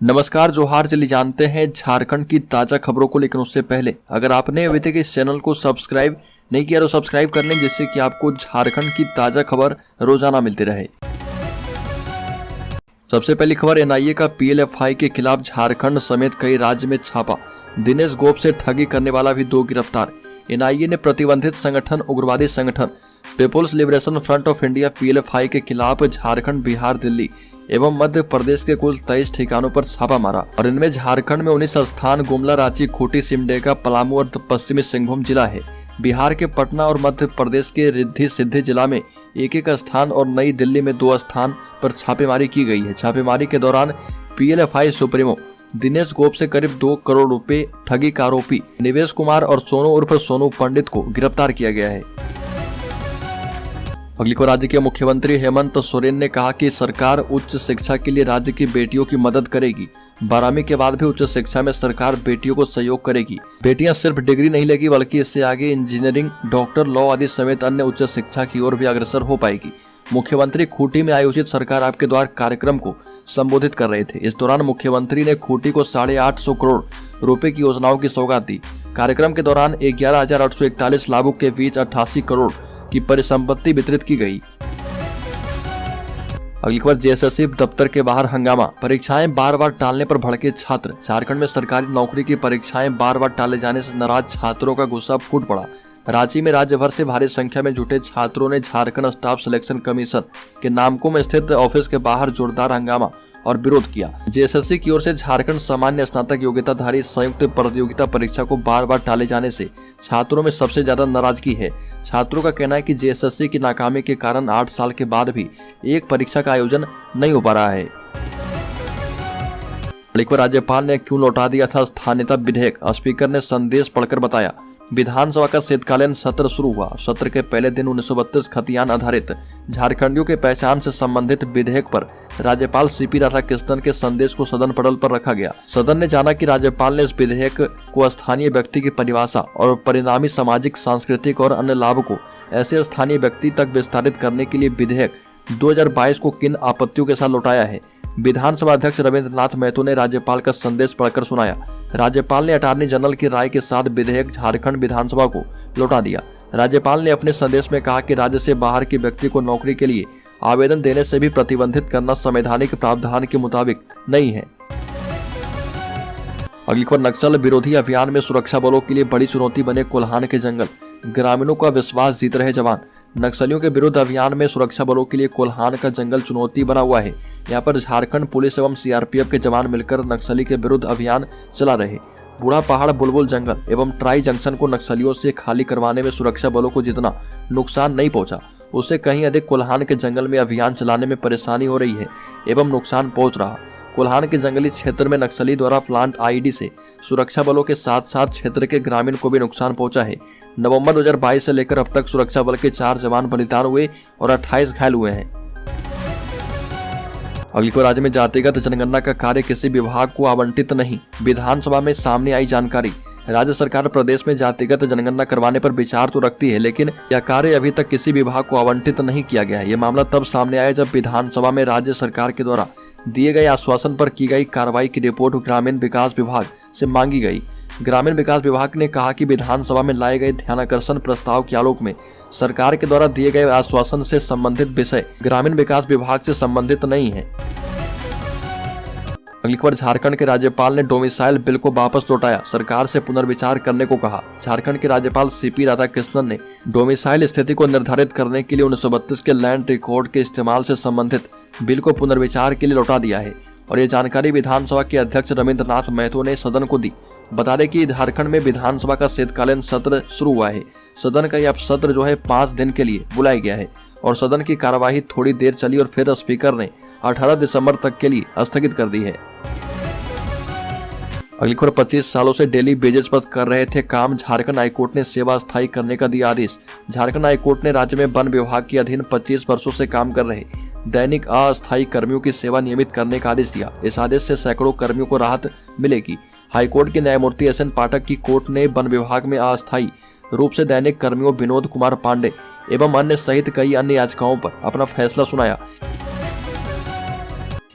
नमस्कार जोहार। चलिए जानते हैं झारखंड की ताज़ा खबरों को, लेकिन उससे पहले अगर आपने अभी तक इस चैनल को सब्सक्राइब नहीं किया तो सब्सक्राइब कर लें, जिससे कि आपको झारखंड की ताज़ा खबर रोजाना मिलती रहे। सबसे पहली खबर, एनआईए का पीएलएफआई के खिलाफ झारखंड समेत कई राज्य में छापा। दिनेश गोप से ठगी करने वाला भी 2 गिरफ्तार। एनआईए ने प्रतिबंधित संगठन उग्रवादी संगठन people's liberation front of India PLFI के खिलाफ झारखंड, बिहार, दिल्ली एवं मध्य प्रदेश के कुल 23 ठिकानों पर छापा मारा और इनमें झारखंड में 19 स्थान गुमला, रांची, खूंटी, सिमडेगा, पलामू और पश्चिमी सिंहभूम जिला है। बिहार के पटना और मध्य प्रदेश के रिद्धि सिद्धि जिला में एक स्थान और नई दिल्ली में 2 स्थान पर छापेमारी की गई है। छापेमारी के दौरान पीएलएफआई सुप्रीमो दिनेश गोप से करीब 2 करोड़ रुपए ठगी का आरोपी निवेश कुमार और सोनू उर्फ सोनू पंडित को गिरफ्तार किया गया है। अगली को, राज्य के मुख्यमंत्री हेमंत सोरेन ने कहा कि सरकार उच्च शिक्षा के लिए राज्य की बेटियों की मदद करेगी। 12वीं के बाद भी उच्च शिक्षा में सरकार बेटियों को सहयोग करेगी। बेटियां सिर्फ डिग्री नहीं लेगी, बल्कि इससे आगे इंजीनियरिंग, डॉक्टर, लॉ आदि समेत अन्य उच्च शिक्षा की ओर भी अग्रसर हो पाएगी। मुख्यमंत्री खूंटी में आयोजित सरकार आपके द्वार कार्यक्रम को संबोधित कर रहे थे। इस दौरान मुख्यमंत्री ने खूंटी को 850 करोड़ रुपए की योजनाओं की सौगात दी। कार्यक्रम के दौरान 11,841 लाभुक के बीच 88 करोड़ की परिसंपत्ति वितरित की गई। अगली खबर, जेएसएससी दफ्तर के बाहर हंगामा। परीक्षाएं बार-बार टालने पर भड़के छात्र। झारखंड में सरकारी नौकरी की परीक्षाएं बार-बार टाले जाने से नाराज छात्रों का गुस्सा फूट पड़ा। रांची में राज्य भर से भारी संख्या में जुटे छात्रों ने झारखंड स्टाफ सिलेक्शन कमीशन के नामकुम में स्थित ऑफिस के बाहर जोरदार हंगामा और विरोध किया। जेएसएससी की ओर से झारखंड सामान्य स्नातक योग्यताधारी संयुक्त प्रतियोगिता परीक्षा को बार-बार टाले जाने से छात्रों में सबसे ज्यादा नाराजगी है। छात्रों का कहना है कि जेएसएससी की नाकामी के कारण 8 साल के बाद भी एक परीक्षा का आयोजन नहीं हो पा रहा है। राज्यपाल ने क्यों लौटा दिया था स्थानीयता विधेयक, स्पीकर ने संदेश पढ़कर बताया। विधानसभा का शीतकालीन सत्र शुरू हुआ। सत्र के पहले दिन 1932 खतियान आधारित झारखंडियों के पहचान से संबंधित विधेयक पर राज्यपाल सीपी राधाकृष्णन के संदेश को सदन पटल पर रखा गया। सदन ने जाना कि राज्यपाल ने इस विधेयक को स्थानीय व्यक्ति की परिभाषा और परिणामी सामाजिक, सांस्कृतिक और अन्य लाभ को ऐसे स्थानीय व्यक्ति तक विस्तारित करने के लिए विधेयक 2022 को किन आपत्तियों के साथ लौटाया है। विधानसभा अध्यक्ष रविंद्रनाथ महतो ने राज्यपाल का संदेश पढ़कर सुनाया। राज्यपाल ने अटॉर्नी जनरल की राय के साथ विधेयक झारखंड विधानसभा को लौटा दिया। राज्यपाल ने अपने संदेश में कहा कि राज्य से बाहर के व्यक्ति को नौकरी के लिए आवेदन देने से भी प्रतिबंधित करना संवैधानिक प्रावधान के मुताबिक नहीं है। अगली खबर, नक्सल विरोधी अभियान में सुरक्षा बलों के लिए बड़ी चुनौती बने कोल्हान के जंगल। ग्रामीणों का विश्वास जीत रहे जवान। नक्सलियों के विरुद्ध अभियान में सुरक्षा बलों के लिए कोल्हान का जंगल चुनौती बना हुआ है। यहाँ पर झारखंड पुलिस एवं सीआरपीएफ के जवान मिलकर नक्सली के विरुद्ध अभियान चला रहे। बूढ़ा पहाड़, बुलबुल जंगल एवं ट्राई जंक्शन को नक्सलियों से खाली करवाने में सुरक्षा बलों को जितना नुकसान नहीं पहुंचा, उससे कहीं अधिक कोल्हान के जंगल में अभियान चलाने में परेशानी हो रही है एवं नुकसान पहुंच रहा। कोल्हान के जंगली क्षेत्र में नक्सली द्वारा प्लांट आईडी से सुरक्षा बलों के साथ साथ क्षेत्र के ग्रामीण को भी नुकसान पहुंचा है। नवंबर 2022 से लेकर अब तक सुरक्षा बल के 4 जवान बलिदान हुए और 28 घायल हुए हैं। अगली को, राज्य में जातिगत जनगणना का कार्य किसी विभाग को आवंटित नहीं। विधानसभा में सामने आई जानकारी। राज्य सरकार प्रदेश में जातिगत जनगणना करवाने पर विचार तो रखती है, लेकिन यह कार्य अभी तक किसी विभाग को आवंटित नहीं किया गया है। यह मामला तब सामने आया जब विधानसभा में राज्य सरकार के द्वारा दिए गए आश्वासन पर की गई कार्रवाई की रिपोर्ट ग्रामीण विकास विभाग से मांगी गई। ग्रामीण विकास विभाग ने कहा कि विधानसभा में लाए गए ध्यानाकर्षण प्रस्ताव के आलोक में सरकार के द्वारा दिए गए आश्वासन से संबंधित विषय ग्रामीण विकास विभाग से संबंधित नहीं है। अगली खबर, झारखंड के राज्यपाल ने डोमिसाइल बिल को वापस लौटाया। सरकार से पुनर्विचार करने को कहा। झारखंड के राज्यपाल सीपी राधाकृष्णन ने डोमिसाइल स्थिति को निर्धारित करने के लिए 1932 के लैंड रिकॉर्ड के इस्तेमाल से संबंधित बिल को पुनर्विचार के लिए लौटा दिया है और ये जानकारी विधानसभा के अध्यक्ष रविंद्रनाथ महतो ने सदन को दी। बता दें कि झारखंड में विधानसभा का शीतकालीन सत्र शुरू हुआ है। सदन का यह सत्र जो है 5 दिन के लिए बुलाया गया है और सदन की कार्यवाही थोड़ी देर चली और फिर स्पीकर ने 18 दिसंबर तक के लिए स्थगित कर दी है। अगली खबर, 25 सालों से डेली बेजेस पर कर रहे थे काम। झारखंड हाईकोर्ट ने सेवा स्थायी करने का दिया आदेश। झारखंड हाईकोर्ट ने राज्य में वन विभाग के अधीन 25 वर्षों से काम कर रहे दैनिक अस्थायी कर्मियों की सेवा नियमित करने का आदेश दिया। इस आदेश से सैकड़ों कर्मियों को राहत मिलेगी। हाईकोर्ट के न्यायमूर्ति एस एन पाठक की कोर्ट ने वन विभाग में अस्थायी रूप से दैनिक कर्मियों विनोद कुमार पांडे एवं अन्य सहित कई अन्य याचिकाओं पर अपना फैसला सुनाया।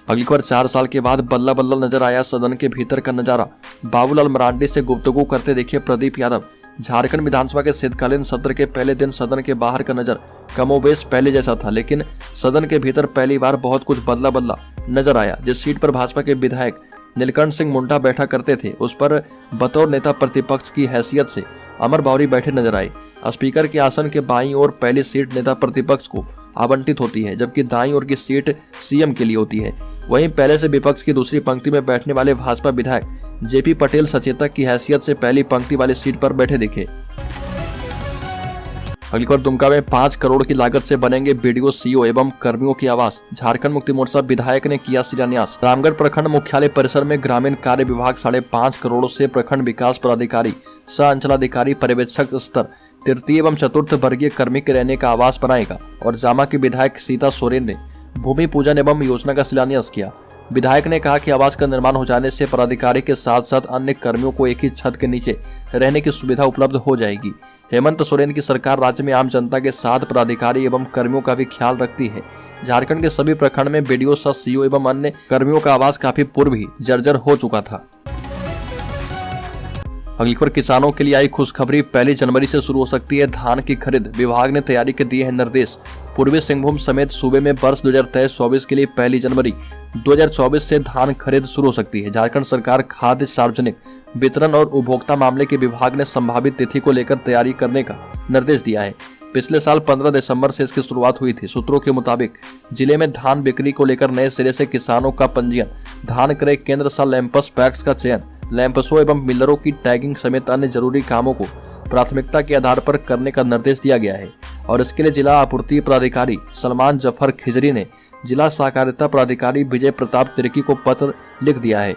अगली खबर 4 साल के बाद बल्ला बल्ला नजर आया सदन के भीतर का नजारा। बाबूलाल मरांडी से गुफ्तगू करते देखिए प्रदीप यादव। झारखंड विधानसभा के शीतकालीन सत्र के पहले दिन सदन के बाहर का नजर कमोबेश पहले जैसा था, लेकिन सदन के भीतर पहली बार बहुत कुछ बदला बदला नजर आया। जिस सीट पर भाजपा के विधायक नीलकंठ सिंह मुंडा बैठा करते थे, उस पर बतौर नेता प्रतिपक्ष की हैसियत से अमर बावरी बैठे नजर आए। स्पीकर के आसन के बाईं ओर पहली सीट नेता प्रतिपक्ष को आवंटित होती है, जबकि दाईं ओर की सीट सीएम के लिए होती है। वहीं पहले से विपक्ष की दूसरी पंक्ति में बैठने वाले भाजपा विधायक जेपी पटेल सचेतक की हैसियत से पहली पंक्ति वाली सीट पर बैठे दिखे। अगली खबर दुमका में 5 करोड़ की लागत से बनेंगे बीडीओ सीओ एवं कर्मियों की आवास। झारखंड मुक्ति मोर्चा विधायक ने किया शिलान्यास। रामगढ़ प्रखंड मुख्यालय परिसर में ग्रामीण कार्य विभाग 5.5 करोड़ से प्रखंड विकास पदाधिकारी, सह अंचलाधिकारी, पर्यवेक्षक स्तर, तृतीय एवं चतुर्थ वर्गीय कर्मी के रहने का आवास बनाएगा। और जामा की विधायक सीता सोरेन ने भूमि पूजन एवं योजना का शिलान्यास किया। विधायक ने कहा कि आवास का निर्माण हो जाने से पदाधिकारी के साथ साथ अन्य कर्मियों को एक ही छत के नीचे रहने की सुविधा उपलब्ध हो जाएगी। हेमंत सोरेन की सरकार राज्य में आम जनता के साथ पदाधिकारी एवं कर्मियों का भी ख्याल रखती है। झारखंड के सभी प्रखंड में बीडीओ सह सीओ एवं अन्य कर्मियों का आवास काफी पूर्व ही जर्जर हो चुका था। अगली खबर किसानों के लिए आई खुशखबरी। 1 जनवरी से शुरू हो सकती है धान की खरीद। विभाग ने तैयारी के दिए हैं निर्देश। पूर्वी सिंहभूम समेत सूबे में वर्ष 2023-24 के लिए 1 जनवरी 2024 से धान खरीद शुरू हो सकती है। झारखंड सरकार खाद्य, सार्वजनिक वितरण और उपभोक्ता मामले के विभाग ने संभावित तिथि को लेकर तैयारी करने का निर्देश दिया है। पिछले साल 15 दिसंबर से इसकी शुरुआत हुई थी। सूत्रों के मुताबिक जिले में धान बिक्री को लेकर नए सिरे से किसानों का पंजीयन, धान क्रय केंद्र सह लैंपस पैक्स का चयन, लैंपसों एवं मिलरों की टैगिंग समेत अन्य जरूरी कामों को प्राथमिकता के आधार पर करने का निर्देश दिया गया है। और इसके लिए जिला आपूर्ति पदाधिकारी सलमान जफर खिजरी ने जिला सहकारिता पदाधिकारी विजय प्रताप तिर्की को पत्र लिख दिया है।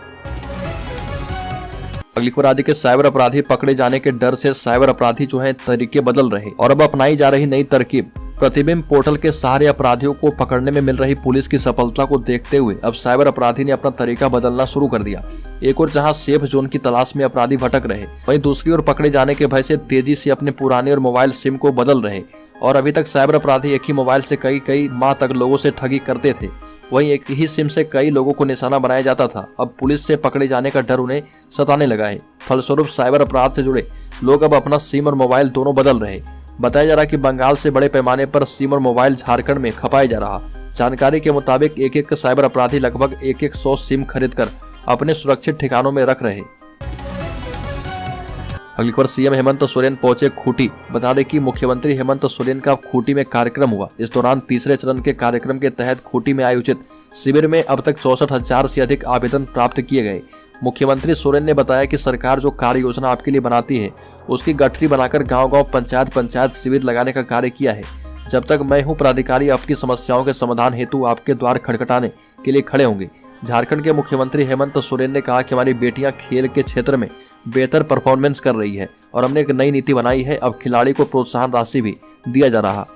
अगली खबर राज्य के साइबर अपराधी पकड़े जाने के डर से साइबर अपराधी जो है तरीके बदल रहे और अब अपनाई जा रही नई तरकीब। प्रतिबिंब पोर्टल के सहारे अपराधियों को पकड़ने में मिल रही पुलिस की सफलता को देखते हुए अब साइबर अपराधी ने अपना तरीका बदलना शुरू कर दिया। एक और जहां सेफ जोन की तलाश में अपराधी भटक रहे, वहीं दूसरी ओर पकड़े जाने के भय से तेजी से अपने पुराने और मोबाइल सिम को बदल रहे। और अभी तक साइबर अपराधी एक ही मोबाइल से कई माह तक लोगों से ठगी करते थे, वहीं एक ही सिम से कई लोगों को निशाना बनाया जाता था। अब पुलिस से पकड़े जाने का डर उन्हें सताने लगा है। फलस्वरूप साइबर अपराध से जुड़े लोग अब अपना सिम और मोबाइल दोनों बदल रहे। बताया जा रहा कि बंगाल से बड़े पैमाने पर सिम और मोबाइल झारखंड में खपाया जा रहा। जानकारी के मुताबिक एक साइबर अपराधी लगभग 100 सिम खरीद कर अपने सुरक्षित ठिकानों में रख रहे। अगली खबर सीएम हेमंत सोरेन पहुंचे खूंटी। बता दें कि मुख्यमंत्री हेमंत सोरेन का खूंटी में कार्यक्रम हुआ। इस दौरान तीसरे चरण के कार्यक्रम के तहत खूंटी में आयोजित शिविर में अब तक 64,000 से अधिक आवेदन प्राप्त किए गए। मुख्यमंत्री सोरेन ने बताया कि सरकार जो कार्य योजना आपके लिए बनाती है, उसकी गठरी बनाकर गांव-गांव, पंचायत शिविर लगाने का कार्य किया है। जब तक मैं हूं, प्राधिकारी आपकी समस्याओं के समाधान हेतु आपके द्वार खटखटाने के लिए खड़े होंगे। झारखंड के मुख्यमंत्री हेमंत सोरेन ने कहा कि हमारी बेटियां खेल के क्षेत्र में बेहतर परफॉर्मेंस कर रही है और हमने एक नई नीति बनाई है। अब खिलाड़ी को प्रोत्साहन राशि भी दिया जा रहा।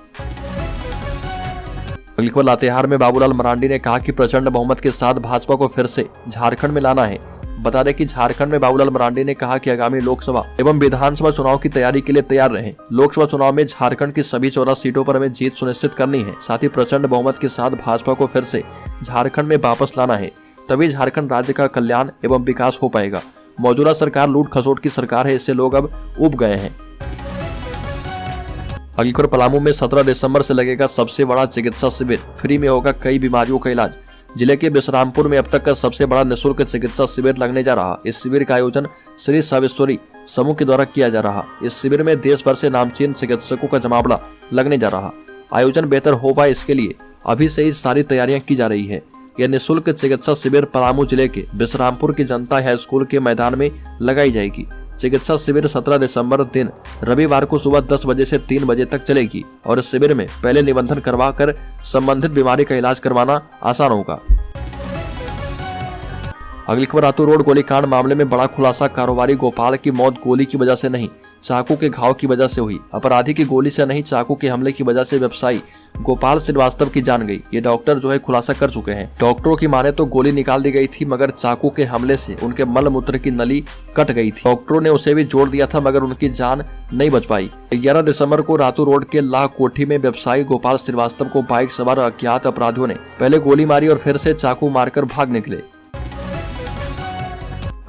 अगली खबर लातेहार में बाबूलाल मरांडी ने कहा कि प्रचंड बहुमत के साथ भाजपा को फिर से झारखंड में लाना है। बता दें कि झारखंड में बाबूलाल मरांडी ने कहा कि आगामी लोकसभा एवं विधानसभा चुनाव की तैयारी के लिए तैयार रहें। लोकसभा चुनाव में झारखंड की सभी 14 सीटों पर हमें जीत सुनिश्चित करनी है। साथ ही प्रचंड बहुमत के साथ भाजपा को फिर से झारखंड में वापस लाना है, तभी झारखंड राज्य का कल्याण एवं विकास हो पाएगा। मौजूदा सरकार लूट खसोट की सरकार है, इससे लोग अब उब गए हैं। अगली खबर पलामू में 17 दिसंबर से लगेगा सबसे बड़ा चिकित्सा शिविर। फ्री में होगा कई बीमारियों का इलाज। जिले के बिश्रामपुर में अब तक का सबसे बड़ा निःशुल्क चिकित्सा शिविर लगने जा रहा। इस शिविर का आयोजन श्री साविश्वरी समूह के द्वारा किया जा रहा। इस शिविर में देश भर से नामचीन चिकित्सकों का जमावड़ा लगने जा रहा। आयोजन बेहतर हो पाए, इसके लिए अभी से ही सारी तैयारियां की जा रही है। यह निःशुल्क चिकित्सा शिविर पलामू जिले के बिश्रामपुर की जनता हाई स्कूल के मैदान में लगाई जाएगी। चिकित्सा शिविर 17 दिसंबर दिन रविवार को सुबह 10 बजे से 3 बजे तक चलेगी और इस शिविर में पहले निबंधन करवा कर संबंधित बीमारी का इलाज करवाना आसान होगा। अगली खबर रातू रोड गोलीकांड मामले में बड़ा खुलासा। कारोबारी गोपाल की मौत गोली की वजह से नहीं, चाकू के घाव की वजह से हुई। अपराधी की गोली से नहीं, चाकू के हमले की वजह से व्यवसायी गोपाल श्रीवास्तव की जान गई। ये डॉक्टर जो है खुलासा कर चुके हैं। डॉक्टरों की माने तो गोली निकाल दी गई थी, मगर चाकू के हमले से उनके मल मूत्र की नली कट गई थी। डॉक्टरों ने उसे भी जोड़ दिया था, मगर उनकी जान नहीं बच पाई। 11 दिसंबर को रातू रोड के लाह कोठी में व्यवसायी गोपाल श्रीवास्तव को बाइक सवार अज्ञात अपराधियों ने पहले गोली मारी और फिर से चाकू मारकर भाग निकले।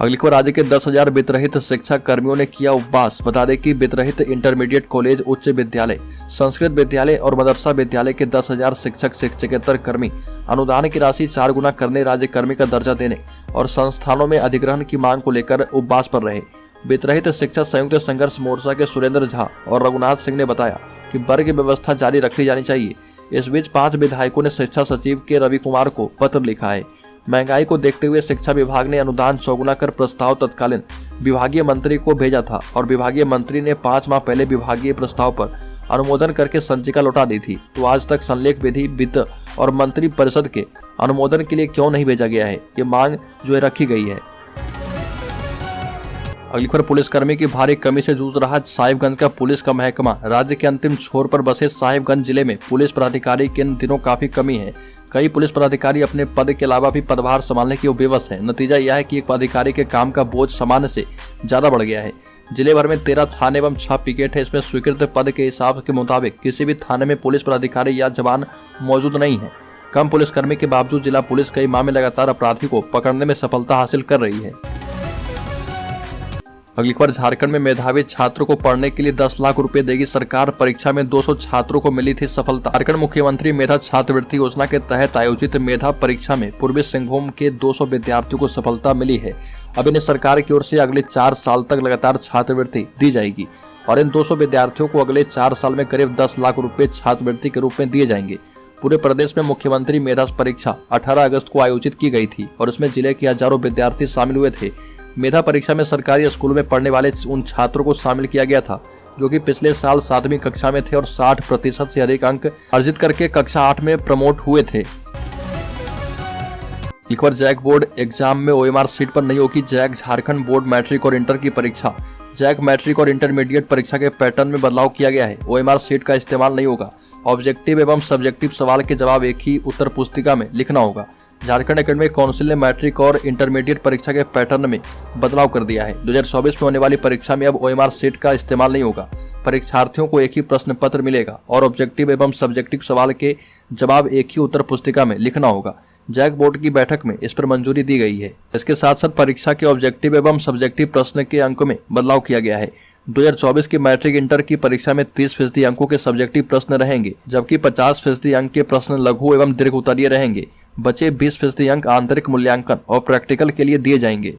अगली खबर, राज्य के 10,000 वित्तरहित शिक्षा कर्मियों ने किया उपवास। बता दें कि वित्तरहित इंटरमीडिएट कॉलेज, उच्च विद्यालय, संस्कृत विद्यालय और मदरसा विद्यालय के 10,000 शिक्षक शिक्षकेतर कर्मी अनुदान की राशि 4 गुना करने, राज्य कर्मी का दर्जा देने और संस्थानों में अधिग्रहण की मांग को लेकर उपवास पर रहे। वित्तरहित शिक्षा संयुक्त संघर्ष मोर्चा के सुरेंद्र झा और रघुनाथ सिंह ने बताया कि वर्ग व्यवस्था जारी रखी जानी चाहिए। इस बीच 5 विधायकों ने शिक्षा सचिव के रवि कुमार को पत्र लिखा है। महंगाई को देखते हुए शिक्षा विभाग ने अनुदान 4 गुना कर प्रस्ताव तत्कालीन विभागीय मंत्री को भेजा था और विभागीय मंत्री ने 5 माह पहले विभागीय प्रस्ताव पर अनुमोदन करके संचिका लौटा दी थी। तो आज तक संलेख विधि, वित्त और मंत्री परिषद के अनुमोदन के लिए क्यों नहीं भेजा गया है, ये मांग जो है रखी गई है। अगली खबर, पुलिसकर्मी की भारी कमी से जूझ रहा साहिबगंज का पुलिस का महकमा। राज्य के अंतिम छोर पर बसे साहिबगंज जिले में पुलिस पदाधिकारी के इन दिनों काफी कमी है। कई पुलिस पदाधिकारी अपने पद के अलावा भी पदभार संभालने की विवश है। नतीजा यह है कि एक पदाधिकारी के काम का बोझ सामान्य से ज्यादा बढ़ गया है। जिले भर में 13 थाने एवं 6 पिकेट है। इसमें स्वीकृत पद के हिसाब के मुताबिक किसी भी थाने में पुलिस पदाधिकारी या जवान मौजूद नहीं है। कम पुलिसकर्मी के बावजूद जिला पुलिस कई माह में लगातार अपराधी को पकड़ने में सफलता हासिल कर रही है। अगली खबर, झारखंड में मेधावी छात्रों को पढ़ने के लिए 10 लाख रुपए देगी सरकार। परीक्षा में 200 छात्रों को मिली थी सफलता। झारखंड मुख्यमंत्री मेधा छात्रवृत्ति योजना के तहत आयोजित मेधा परीक्षा में पूर्वी सिंहभूम के 200 विद्यार्थियों को सफलता मिली है। अब इन्हें सरकार की ओर से अगले 4 साल तक लगातार छात्रवृत्ति दी जाएगी और इन 200 विद्यार्थियों को अगले 4 साल में करीब 10 लाख रुपए छात्रवृत्ति के रूप में दिए जाएंगे। पूरे प्रदेश में मुख्यमंत्री मेधा परीक्षा 18 अगस्त को आयोजित की गई थी और इसमें जिले के हजारों विद्यार्थी शामिल हुए थे। मेधा परीक्षा में सरकारी स्कूलों में पढ़ने वाले उन छात्रों को शामिल किया गया था जो कि पिछले साल 7वीं कक्षा में थे और 60% से अधिक अंक अर्जित करके कक्षा 8 में प्रमोट हुए थे। एक बार जैक बोर्ड एग्जाम में OMR सीट पर नहीं होगी जैक। झारखंड बोर्ड मैट्रिक और इंटर की परीक्षा जैक मैट्रिक और इंटरमीडिएट परीक्षा के पैटर्न में बदलाव किया गया है। OMR सीट का इस्तेमाल नहीं होगा। ऑब्जेक्टिव एवं सब्जेक्टिव सवाल के जवाब एक ही उत्तर पुस्तिका में लिखना होगा। झारखंड एकेडमिक काउंसिल ने मैट्रिक और इंटरमीडिएट परीक्षा के पैटर्न में बदलाव कर दिया है। 2024 में होने वाली परीक्षा में अब OMR सीट का इस्तेमाल नहीं होगा। परीक्षार्थियों को एक ही प्रश्न पत्र मिलेगा और ऑब्जेक्टिव एवं सब्जेक्टिव सवाल के जवाब एक ही उत्तर पुस्तिका में लिखना होगा। जैक बोर्ड की बैठक में इस पर मंजूरी दी गई है। इसके साथ साथ परीक्षा के ऑब्जेक्टिव एवं सब्जेक्टिव प्रश्न के अंक में बदलाव किया गया है। 2024 की मैट्रिक इंटर की परीक्षा में 30% अंकों के सब्जेक्टिव प्रश्न रहेंगे, जबकि 50% अंक के प्रश्न लघु एवं दीर्घ उत्तरीय रहेंगे। बचे 20% अंक आंतरिक मूल्यांकन और प्रैक्टिकल के लिए दिए जाएंगे।